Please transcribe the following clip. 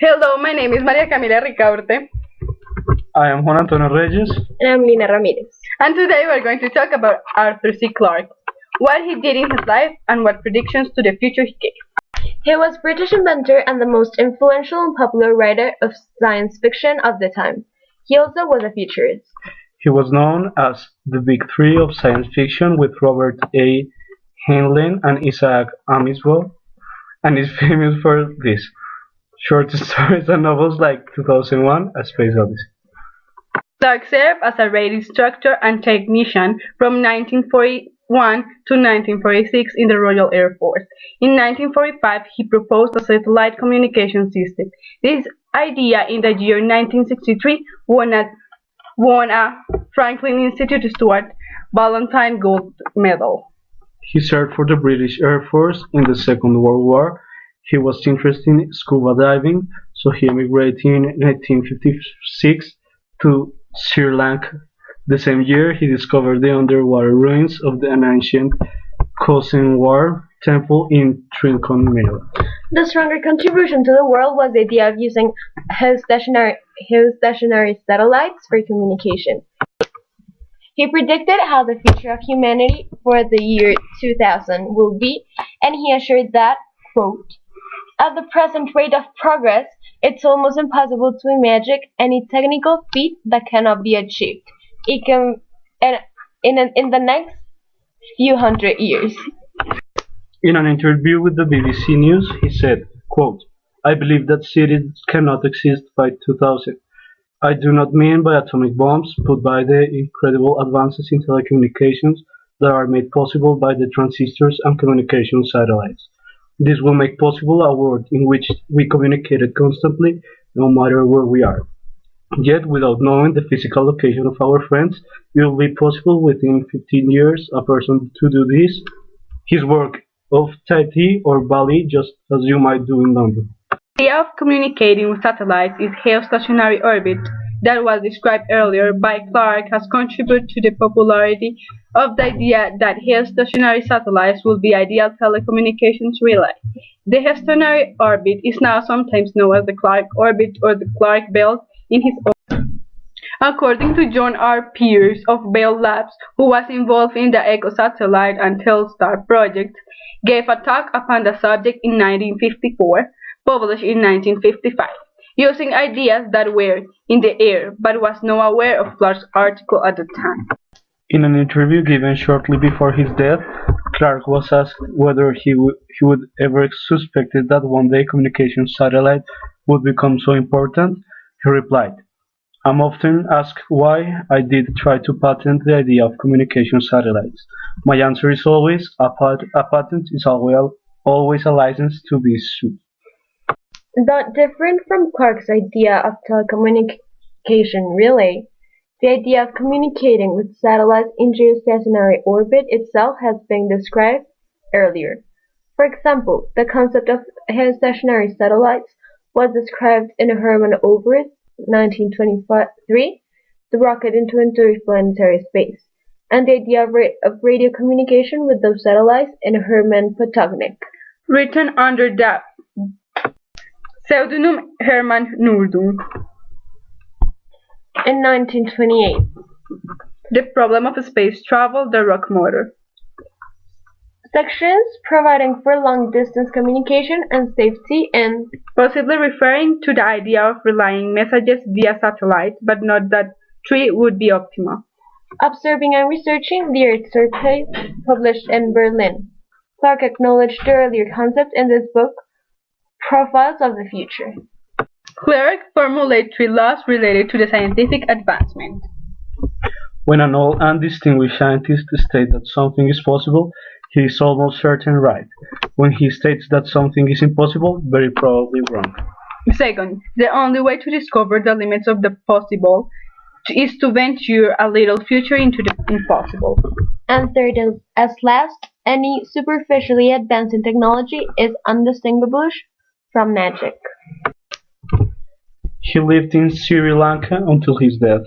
Hello, my name is Maria Camila Ricaurte, I am Juan Antonio Reyes. And I'm Lina Ramirez. and today we're going to talk about Arthur C. Clarke, what he did in his life, and what predictions to the future he gave. He was a British inventor and the most influential and popular writer of science fiction of the time. He also was a futurist. He was known as the Big Three of science fiction with Robert A. Heinlein and Isaac Asimov, and is famous for this short stories and novels like 2001: A Space Odyssey. Clarke served as a radio instructor and technician from 1941 to 1946 in the Royal Air Force. In 1945, he proposed a satellite communication system. This idea in the year 1963 won a Franklin Institute Stuart Valentine Gold Medal. He served for the British Air Force in the Second World War. He was interested in scuba diving, so he emigrated in 1956 to Sri Lanka. The same year, he discovered the underwater ruins of an ancient Kosen temple in Trincon, Maryland. The stronger contribution to the world was the idea of using geostationary satellites for communication. He predicted how the future of humanity for the year 2000 will be, and he assured that, quote, "At the present rate of progress, it's almost impossible to imagine any technical feat that cannot be achieved in the next few hundred years." In an interview with the BBC News, he said, quote, "I believe that cities cannot exist by 2000. I do not mean by atomic bombs, but by the incredible advances in telecommunications that are made possible by the transistors and communication satellites. This will make possible a world in which we communicate constantly, no matter where we are. Yet, without knowing the physical location of our friends, it will be possible within 15 years a person to do this, his work of Tahiti or Bali, just as you might do in London." The idea of communicating with satellites in geostationary orbit that was described earlier by Clarke has contributed to the popularity of the idea that geostationary satellites will be ideal telecommunications relay. The geostationary orbit is now sometimes known as the Clarke orbit or the Clarke belt in his own. According to John R. Pierce of Bell Labs, who was involved in the Echo Satellite and Telstar project, gave a talk upon the subject in 1954, published in 1955, using ideas that were in the air but was not aware of Clarke's article at the time. In an interview given shortly before his death, Clarke was asked whether he would ever suspected that one day communication satellite would become so important. He replied, "I'm often asked why I did try to patent the idea of communication satellites. My answer is always, a patent is always a license to be sued." Not different from Clarke's idea of telecommunication relay, the idea of communicating with satellites in geostationary orbit itself has been described earlier. For example, the concept of geostationary satellites was described in Hermann Oberth's 1923, The Rocket into Interplanetary Space, and the idea of radio communication with those satellites in Hermann Potocnik. Written under the pseudonym Hermann Nordung. In 1928, The Problem of Space Travel, the Rock Motor. sections providing for long-distance communication and safety and Possibly referring to the idea of relaying messages via satellite, but not that three would be optimal. observing and researching the Earth's surface, published in Berlin. Clarke acknowledged the earlier concepts in this book, Profiles of the Future. Clarke formulated three laws related to the scientific advancement. When an old and distinguished scientist states that something is possible, he is almost certain right. When he states that something is impossible, very probably wrong. Second, the only way to discover the limits of the possible is to venture a little future into the impossible. And third, as last, any superficially advancing technology is undistinguishable from magic. He lived in Sri Lanka until his death.